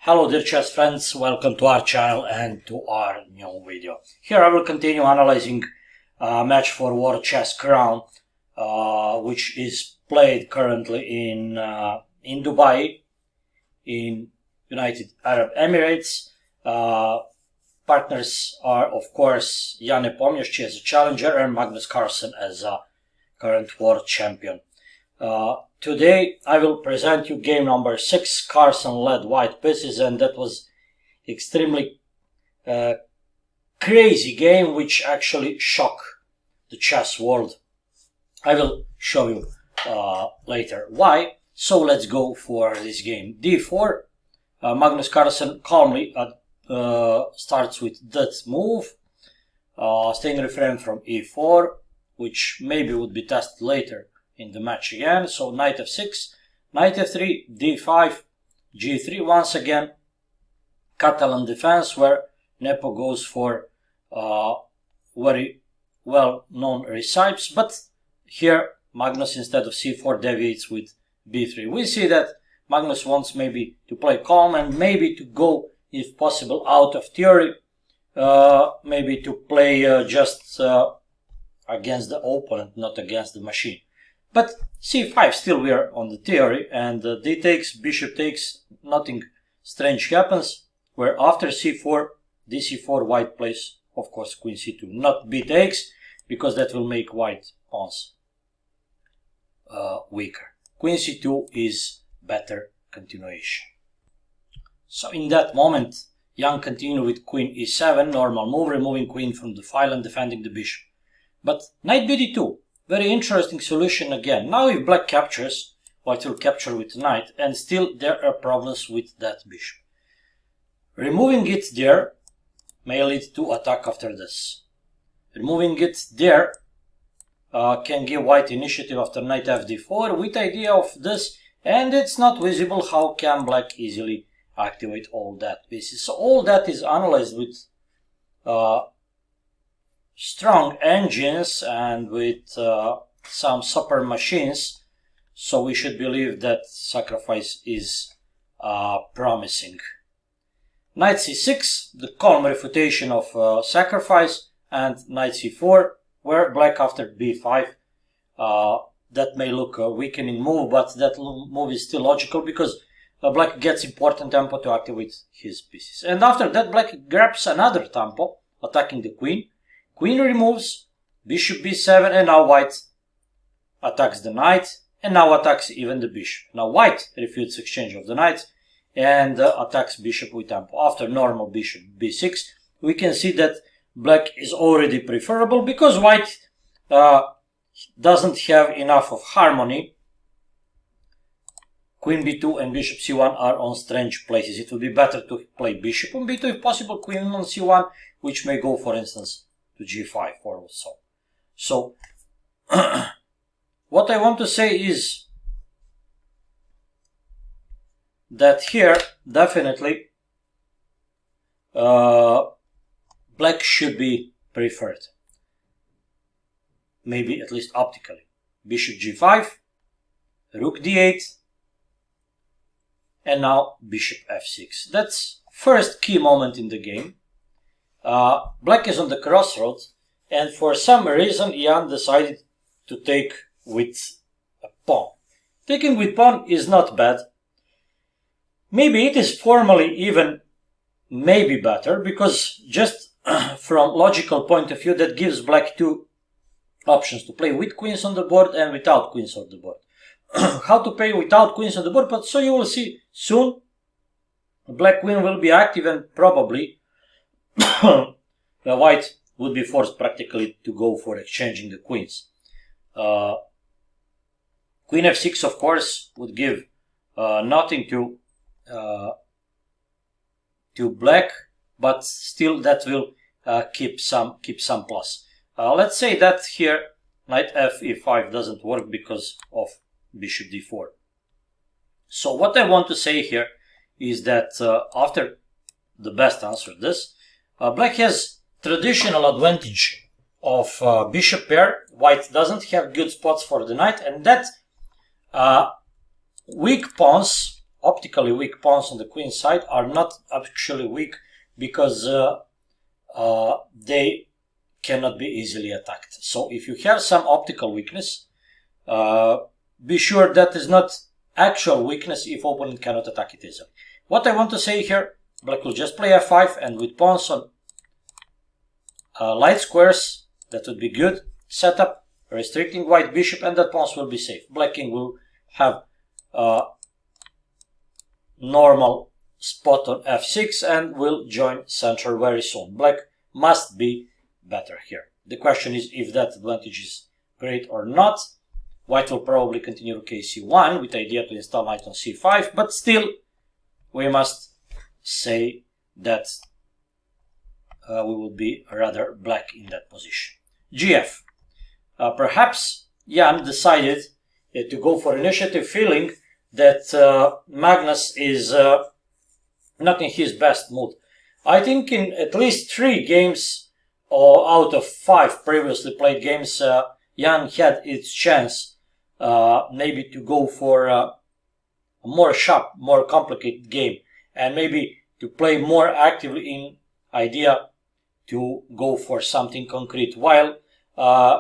Hello dear chess friends, welcome to our channel and to our new video. Here I will continue analyzing a match for World Chess Crown, which is played currently in Dubai, in United Arab Emirates. Partners are of course NepomniachtchI as a challenger and Magnus Carlsen as a current world champion. Today I will present you game number 6. Carlsen led white pieces, and that was extremely crazy game which actually shocked the chess world. I will show you later why. So let's go for this game. D4. Magnus Carlsen calmly starts with that move, staying refrained from E4, which maybe would be tested later in the match again. So knight f6, knight f3, d5, g3. Once again, Catalan defense, where Nepo goes for very well-known recipes, but here Magnus, instead of c4, deviates with b3. We see that Magnus wants maybe to play calm and maybe to go, if possible, out of theory, maybe to play just against the opponent, not against the machine. But c5, still we are on the theory, and d takes, bishop takes, nothing strange happens, where after c4, dc4, white plays, of course, queen c2, not b takes, because that will make white pawns weaker. Queen c2 is better continuation. So in that moment, Young continued with queen e7, normal move, removing queen from the file and defending the bishop. But knight bd2, very interesting solution again. Now if black captures, white will capture with knight, and still there are problems with that bishop. Removing it there may lead to attack after this. Removing it there can give white initiative after knight fd4 with idea of this, and it's not visible how can black easily activate all that pieces. So all that is analyzed with strong engines and with some super machines, so we should believe that sacrifice is promising. Knight c6, the calm refutation of sacrifice, and knight c4, where black after b5, that may look a weakening move, but that move is still logical because black gets important tempo to activate his pieces. And after that, black grabs another tempo, attacking the queen. Queen removes, bishop b7, and now white attacks the knight, and now attacks even the bishop. Now white refutes exchange of the knights and attacks bishop with tempo. After normal bishop b6, we can see that black is already preferable because white doesn't have enough of harmony. Queen b2 and bishop c1 are on strange places. It would be better to play bishop on b2, if possible, queen on c1, which may go, for instance, to g5 or so. So, what I want to say is that here, definitely, black should be preferred. Maybe at least optically. Bishop g5, rook d8, and now bishop f6. That's first key moment in the game. Black is on the crossroads, and for some reason Jan decided to take with a pawn. Taking with pawn is not bad. Maybe it is formally even maybe better, because just from logical point of view that gives black two options to play with queens on the board and without queens on the board. How to play without queens on the board, but so you will see soon. Black queen will be active, and probably the white would be forced practically to go for exchanging the queens. Queen f6, of course, would give nothing to black, but still that will keep some plus. Let's say that here knight f e5 doesn't work because of bishop d4. So what I want to say here is that after the best answer this, black has traditional advantage of bishop pair. White doesn't have good spots for the knight, and that weak pawns optically weak pawns on the queen side are not actually weak because they cannot be easily attacked. So if you have some optical weakness, be sure that is not actual weakness if opponent cannot attack it easily. What I want to say here, black will just play f5, and with pawns on light squares, that would be good setup, restricting white bishop, and that pawns will be safe. Black king will have normal spot on f6 and will join center very soon. Black must be better here. The question is if that advantage is great or not. White will probably continue rook c1 with the idea to install knight on c5, but still we must say that we will be rather black in that position. gf. Perhaps Jan decided to go for initiative, feeling that Magnus is not in his best mood. I think in at least 3 games out of 5 previously played games, Jan had its chance maybe to go for a more sharp, more complicated game, and maybe to play more actively in idea to go for something concrete, while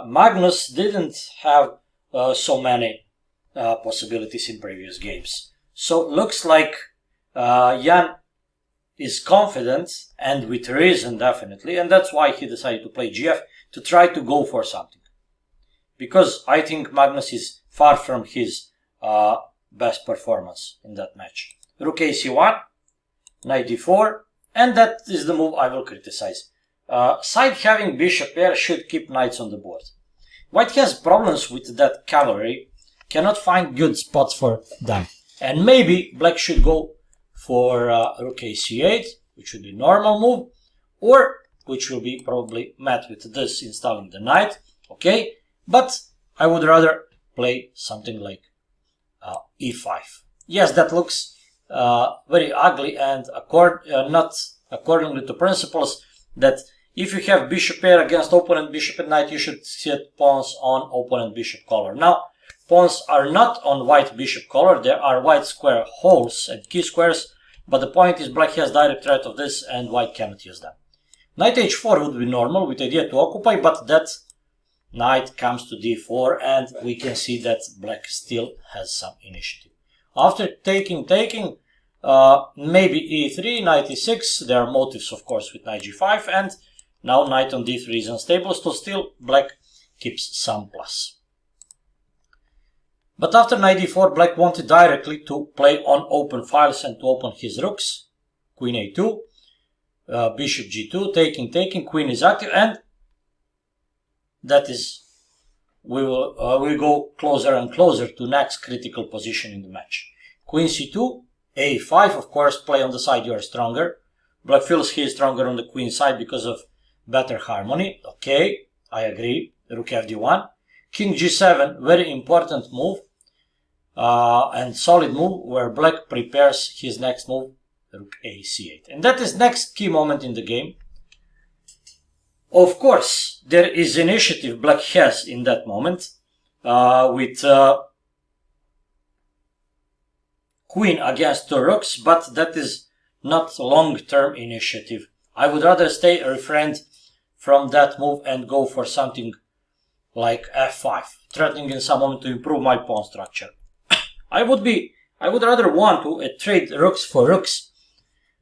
Magnus didn't have so many possibilities in previous games. So looks like Jan is confident, and with reason definitely, and that's why he decided to play gf, to try to go for something. Because I think Magnus is far from his best performance in that match. Rook ac1, knight d4, and that is the move I will criticize. Side having bishop pair should keep knights on the board. White has problems with that cavalry, cannot find good spots for them. And maybe black should go for rook ac8, which would be normal move, or which will be probably met with this, installing the knight. Okay, but I would rather play something like e5. Yes, that looks very ugly and not accordingly to principles, that if you have bishop pair against opponent bishop and knight, you should set pawns on opponent bishop color. Now, pawns are not on white bishop color, there are white square holes and key squares, but the point is black has direct threat of this and white cannot use them. Knight h4 would be normal with idea to occupy, but that knight comes to d4 and we can see that black still has some initiative. After taking, maybe e3, knight e6, there are motives of course with knight g5, and now knight on d3 is unstable, so still black keeps some plus. But after knight d4, black wanted directly to play on open files and to open his rooks. Queen a2, bishop g2, taking, queen is active, and that is, we go closer and closer to next critical position in the match. Queen c2, a5, of course, play on the side you are stronger. Black feels he is stronger on the queen side because of better harmony. Okay, I agree. Rook fd1. King g7, very important move and solid move, where black prepares his next move, rook ac8. And that is next key moment in the game. Of course, there is initiative black has in that moment with queen against 2 rooks, but that is not long-term initiative. I would rather stay refrained from that move and go for something like f5, threatening in some moment to improve my pawn structure. I would rather want to trade rooks for rooks,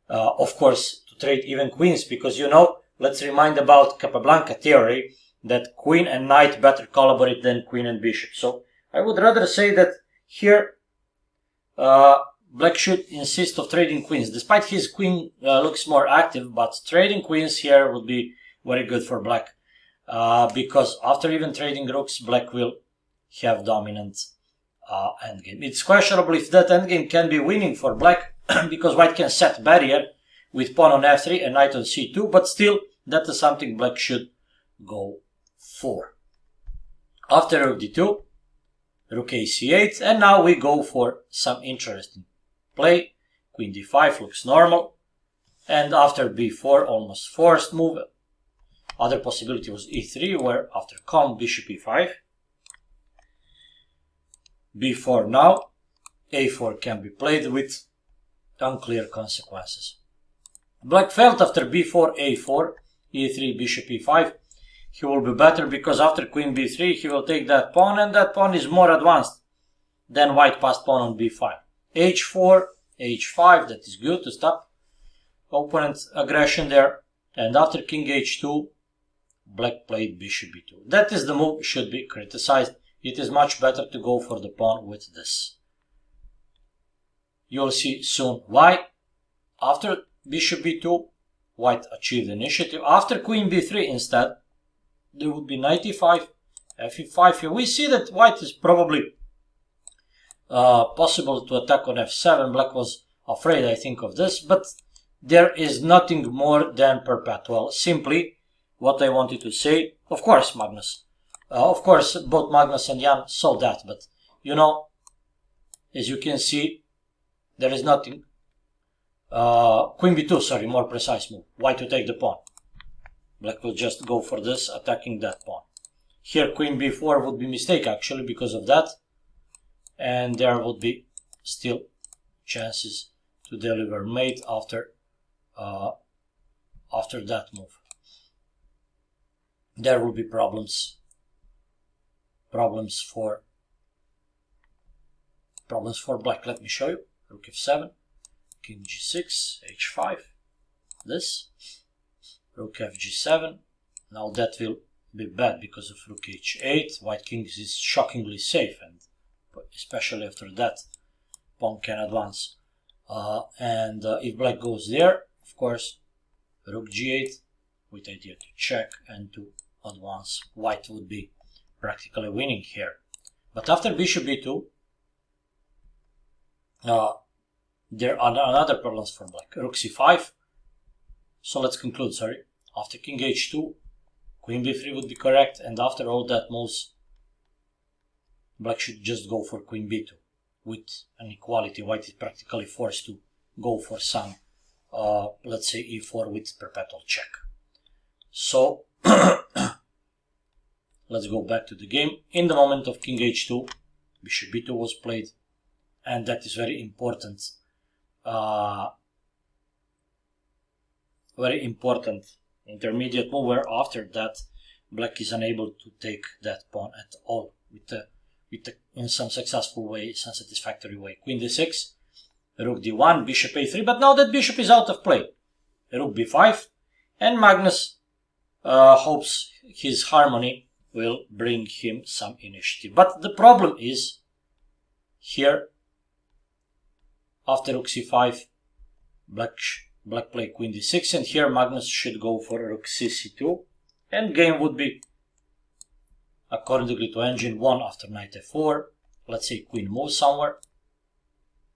of course, to trade even queens, because let's remind about Capablanca theory that queen and knight better collaborate than queen and bishop. So I would rather say that here black should insist of trading queens. Despite his queen looks more active, but trading queens here would be very good for black. Because after even trading rooks, black will have dominant endgame. It's questionable if that endgame can be winning for black, because white can set barrier with pawn on f3 and knight on c2, but still, that is something black should go for. After rook d2, rook ac8, and now we go for some interesting play. Queen d5 looks normal, and after b4, almost forced move. Other possibility was e3, where after calm, bishop e5. b4 now, a4 can be played with unclear consequences. Black felt after b4, a4, e3, bishop e5. He will be better because after queen b3 he will take that pawn, and that pawn is more advanced than white passed pawn on b5. h4, h5, that is good to stop opponent's aggression there. And after king h2, black played bishop b2. That is the move should be criticized. It is much better to go for the pawn with this. You'll see soon why. After bishop b2, white achieved initiative. After queen b3 instead, there would be knight e5, f5 here. We see that white is probably possible to attack on f7. Black was afraid, I think, of this, but there is nothing more than perpetual. Simply what I wanted to say. Of course, Magnus. Of course, both Magnus and Jan saw that, but you know, as you can see, there is nothing. Queen b2, sorry, more precise move. White to take the pawn. Black will just go for this, attacking that pawn. Here, queen b4 would be mistake actually because of that, and there would be still chances to deliver mate after that move. There will be problems for black. Let me show you. Rook f7, king g6, h5, this, rook fg7. Now that will be bad because of rook h8. White king is shockingly safe, and especially after that, pawn can advance. If black goes there, of course, rook g8 with idea to check and to advance. White would be practically winning here. But after bishop b2, there are another problems for black. Rook c5. So let's conclude, sorry. After king h2, queen b3 would be correct, and after all that moves, black should just go for queen b2 with an equality. White is practically forced to go for some, let's say, e4 with perpetual check. So let's go back to the game. In the moment of king h2, bishop b2 was played, and that is very important. Very important intermediate move, where after that black is unable to take that pawn at all in some successful way, some satisfactory way. Queen d6, rook d1, bishop a3, but now that bishop is out of play. Rook b5, and Magnus hopes his harmony will bring him some initiative. But the problem is here, after rook c5, black play queen d6, and here Magnus should go for rook c2, and game would be accordingly to engine 1 after knight f4. Let's say queen moves somewhere,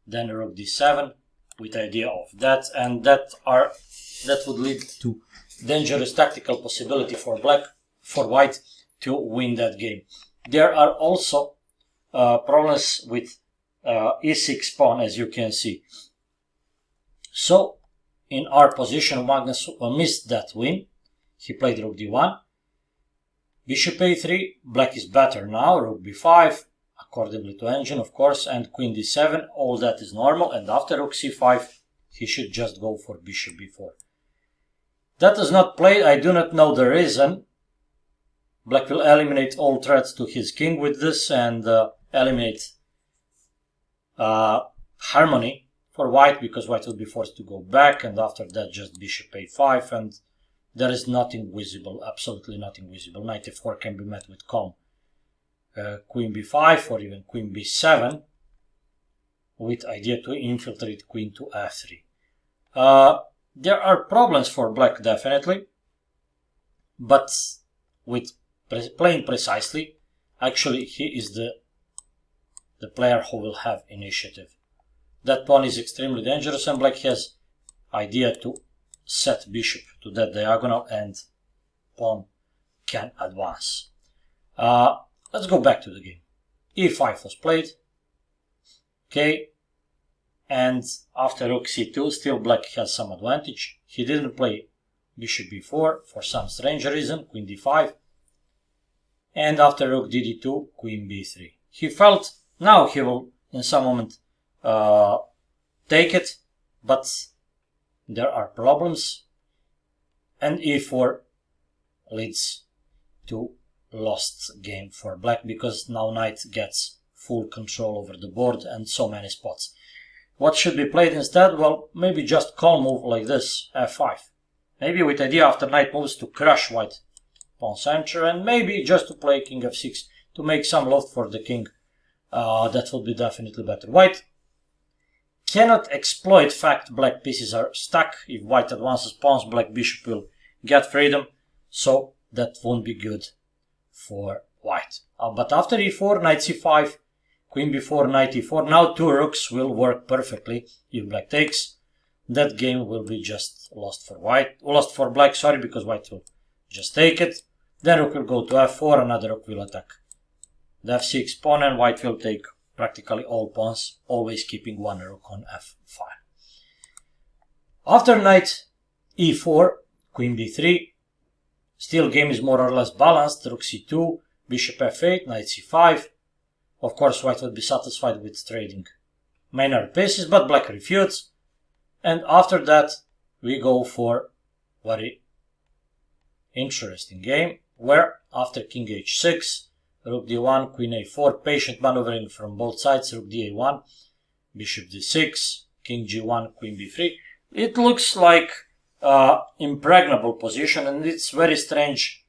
then rook d7 with idea of that, and that would lead to dangerous tactical possibility for white to win that game. There are also problems with e6 pawn, as you can see. So in our position, Magnus missed that win. He played rook d1, bishop a3, black is better now, rook b5, accordingly to engine, of course, and queen d7, all that is normal, and after rook c5, he should just go for bishop b4. That is not played, I do not know the reason. Black will eliminate all threats to his king with this, and eliminate harmony for white, because white will be forced to go back, and after that just bishop a5, and there is nothing visible, absolutely nothing visible. Knight f4 can be met with calm. Queen b5 or even queen b7 with idea to infiltrate queen to f3. There are problems for black, definitely, but with playing precisely, actually he is the player who will have initiative. That pawn is extremely dangerous, and black has idea to set bishop to that diagonal, and pawn can advance. Let's go back to the game. e5 was played. Okay. And after rook c2, still black has some advantage. He didn't play bishop b4 for some strange reason, queen d5. And after rook dd2, queen b3. He felt now he will in some moment take it, but there are problems, and e4 leads to lost game for black, because now knight gets full control over the board and so many spots. What should be played instead? Well, maybe just call move like this, f5. Maybe with idea after knight moves to crush white pawn center, and maybe just to play king f6 to make some loft for the king. That would be definitely better. White cannot exploit fact black pieces are stuck. If white advances pawns, black bishop will get freedom, so that won't be good for white. But after e4, knight c5, queen b4, knight e4, now two rooks will work perfectly. If black takes, that game will be just lost for black, because white will just take it. Then rook will go to f4, another rook will attack the f6 pawn, and white will take practically all pawns, always keeping one rook on f5. After knight e4, queen b3, still game is more or less balanced. Rook c2, bishop f8, knight c5. Of course, white would be satisfied with trading minor pieces, but black refutes. And after that, we go for very interesting game, where after king h6, rook d1, queen a4, patient maneuvering from both sides, rook da1, bishop d6, king g1, queen b3. It looks like impregnable position, and it's very strange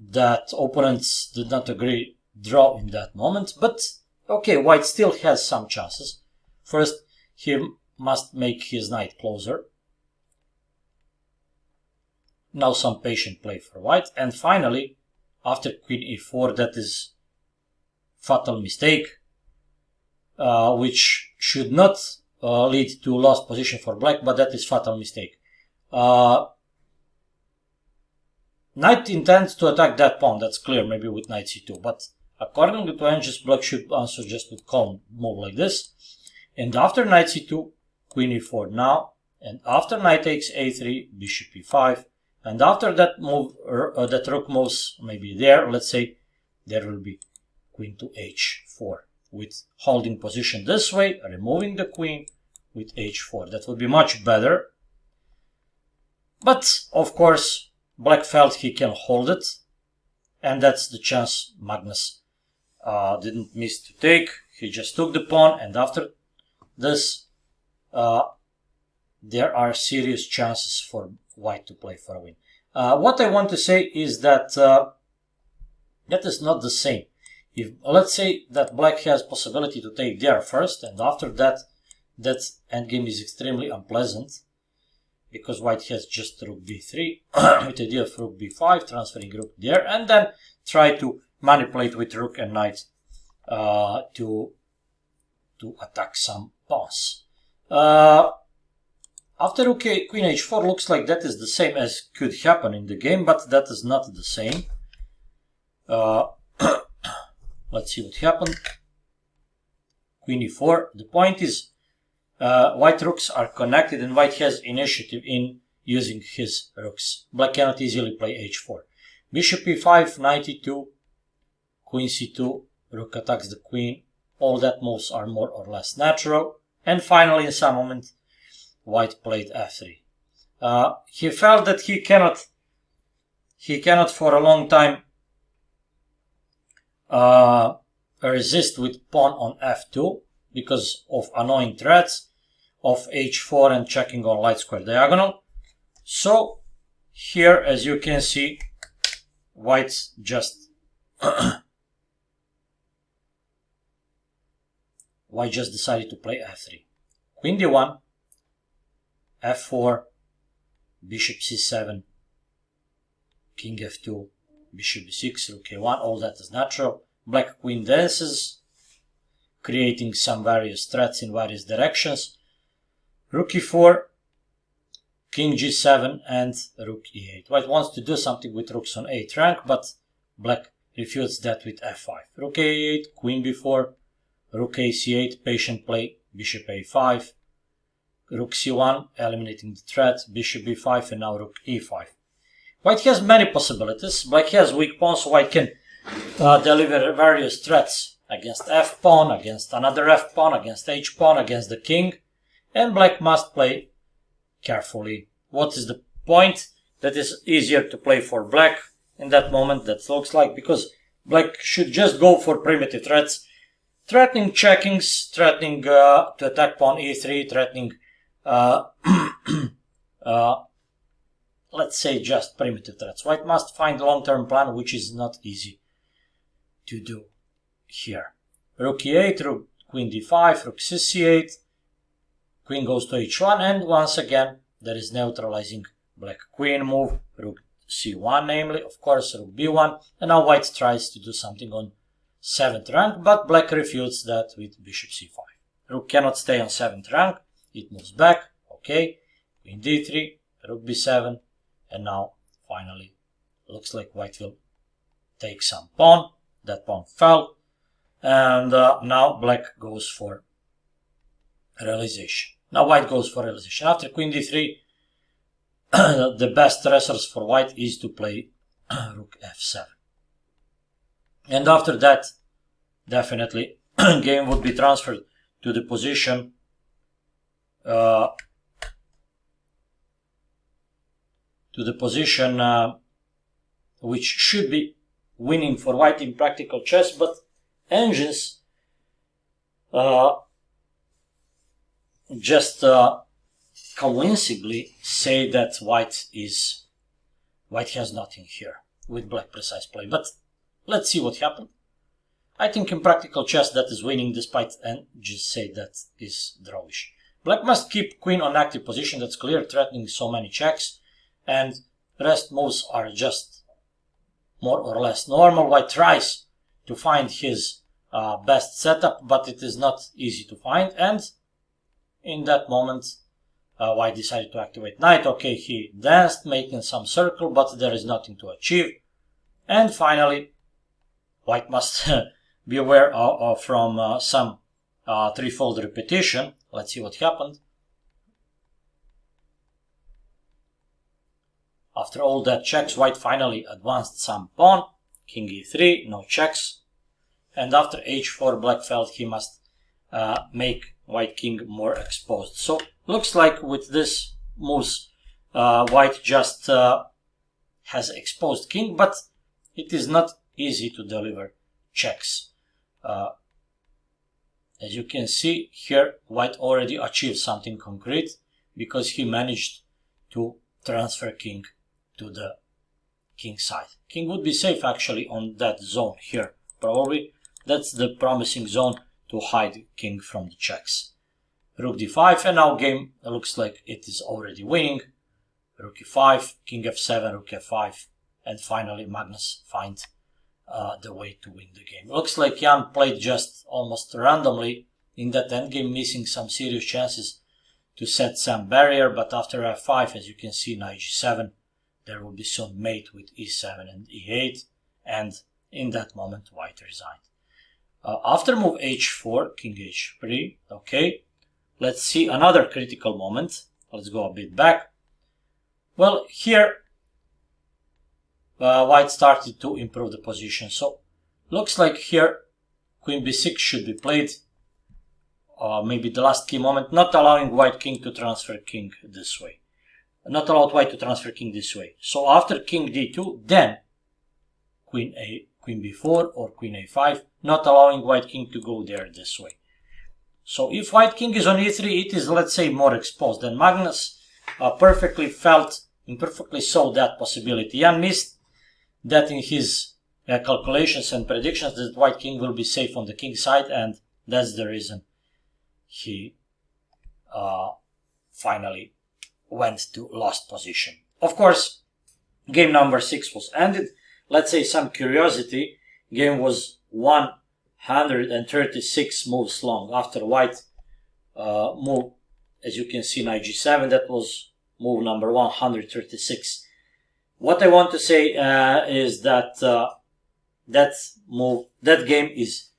that opponents did not agree draw in that moment. But okay, white still has some chances. First, he must make his knight closer. Now some patient play for white, and finally, after queen e4, that is fatal mistake, which should not lead to lost position for black, but that is fatal mistake. Knight intends to attack that pawn, that's clear, maybe with knight c2, but according to Engines, black should answer just with calm move like this. And after knight c2, queen e4 now, and after knight takes a3, bishop e5, and after that move, that rook moves maybe there, let's say there will be queen to h4 with holding position this way, removing the queen with h4. That would be much better. But of course, black felt he can hold it, and that's the chance Magnus didn't miss to take. He just took the pawn, and after this, there are serious chances for white to play for a win. What I want to say is that that is not the same. If let's say that black has possibility to take there first, and after that, that endgame is extremely unpleasant, because white has just rook b3 with the idea of rook b5, transferring rook there, and then try to manipulate with rook and knight to attack some pawns. After rook queen h4, looks like that is the same as could happen in the game, but that is not the same. Let's see what happened. Queen e4. The point is, white rooks are connected, and white has initiative in using his rooks. Black cannot easily play h4. Bishop e5, knight e2, queen c2, rook attacks the queen. All that moves are more or less natural. And finally, in some moment, white played f3. He felt that he cannot for a long time resist with pawn on f2 because of annoying threats of h4 and checking on light square diagonal. So here, as you can see, white just decided to play f3. Queen d1, f4, bishop c7, king f2, bishop b6, rook a1, all that is natural. Black queen dances, creating some various threats in various directions. Rook e4, king g7, and rook e8. White wants to do something with rooks on 8th rank, but black refutes that with f5. Rook a8, queen b4, rook a c8, patient play, bishop a5, rook c1, eliminating the threat, bishop b5, and now rook e5. White has many possibilities. Black has weak pawns, so white can deliver various threats against f-pawn, against another f-pawn, against h-pawn, against the king, and black must play carefully. What is the point that is easier to play for black in that moment? That looks like, because black should just go for primitive threats, threatening checkings, threatening to attack pawn e3, threatening let's say just primitive threats. White must find a long-term plan, which is not easy to do here. Rook e8, rook queen d5, rook c8, queen goes to h1, and once again there is neutralizing black queen move, rook c1 namely, of course, rook b1, and now white tries to do something on 7th rank, but black refutes that with bishop c5. Rook cannot stay on 7th rank, it moves back, okay, queen d3, rook b7, and now finally looks like white will take some pawn. That pawn fell, and now black goes for realization. Now white goes for realization. After queen d3, the best dressers for white is to play rook f7. And after that, definitely game would be transferred to the position which should be winning for white in practical chess, but engines just convincingly say that white has nothing here with black precise play. But let's see what happened. I think in practical chess that is winning, despite engines say that is drawish. Black must keep queen on active position, that's clear, threatening so many checks, and rest moves are just more or less normal. White tries to find his best setup, but it is not easy to find, and in that moment white decided to activate knight. Okay, he danced, making some circle, but there is nothing to achieve, and finally white must be aware from some threefold repetition. Let's see what happened. After all that checks, white finally advanced some pawn, king e3, no checks, and after h4 black felt he must make white king more exposed. So looks like with this moves white just has exposed king, but it is not easy to deliver checks. As you can see here, white already achieved something concrete because he managed to transfer king to the king side. King would be safe actually on that zone here, probably. That's the promising zone to hide king from the checks. Rook d5, and now game looks like it is already winning. Rook e5, king f7, rook f5, and finally Magnus finds the way to win the game. Looks like Jan played just almost randomly in that endgame, missing some serious chances to set some barrier, but after f5, as you can see, knight g7, there will be some mate with e7 and e8, and in that moment white resigned. After move h4, king h3, okay, let's see another critical moment. Let's go a bit back. Well, here white started to improve the position, so looks like here queen b6 should be played, maybe the last key moment, not allowing white king to transfer king this way. Not allowed white to transfer king this way. So after king d2, then queen b4 or queen a5, not allowing white king to go there this way. So if white king is on e3, it is, let's say, more exposed. And Magnus perfectly felt and perfectly saw that possibility. Jan missed that in his calculations and predictions that white king will be safe on the king side, and that's the reason he finally went to lost position. Of course, game number 6 was ended. Let's say some curiosity. Game was 136 moves long. After white move, as you can see, knight g7, that was move number 136. What I want to say is that that game is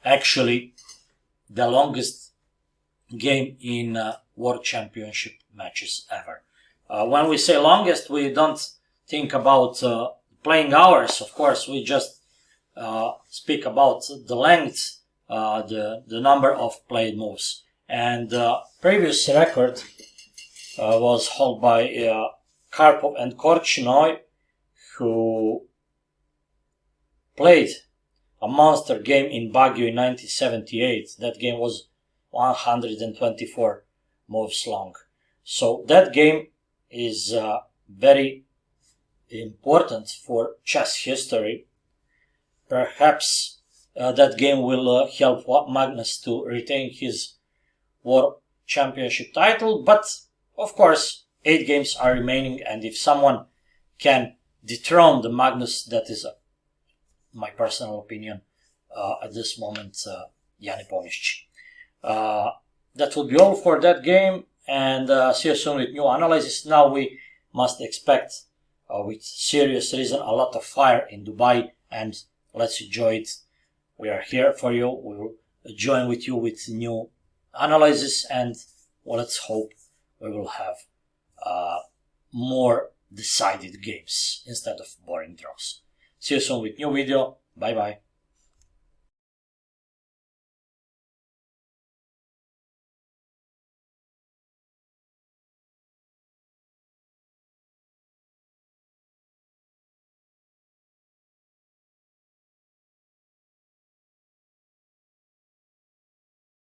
actually the longest game in World Championship matches ever. When we say longest, we don't think about playing hours. Of course, we just speak about the length, the number of played moves. And the previous record was held by Karpov and Korchnoi, who played a monster game in Baguio in 1978. That game was 124 moves long. So that game is very important for chess history. Perhaps that game will help Magnus to retain his World Championship title, but of course 8 games are remaining, and if someone can dethrone the Magnus, that is my personal opinion at this moment, NepomniachtchI. That will be all for that game, and see you soon with new analysis. Now we must expect, with serious reason, a lot of fire in Dubai, and let's enjoy it. We are here for you. We will join with you with new analysis, and let's hope we will have more decided games instead of boring draws. See you soon with new video. Bye bye.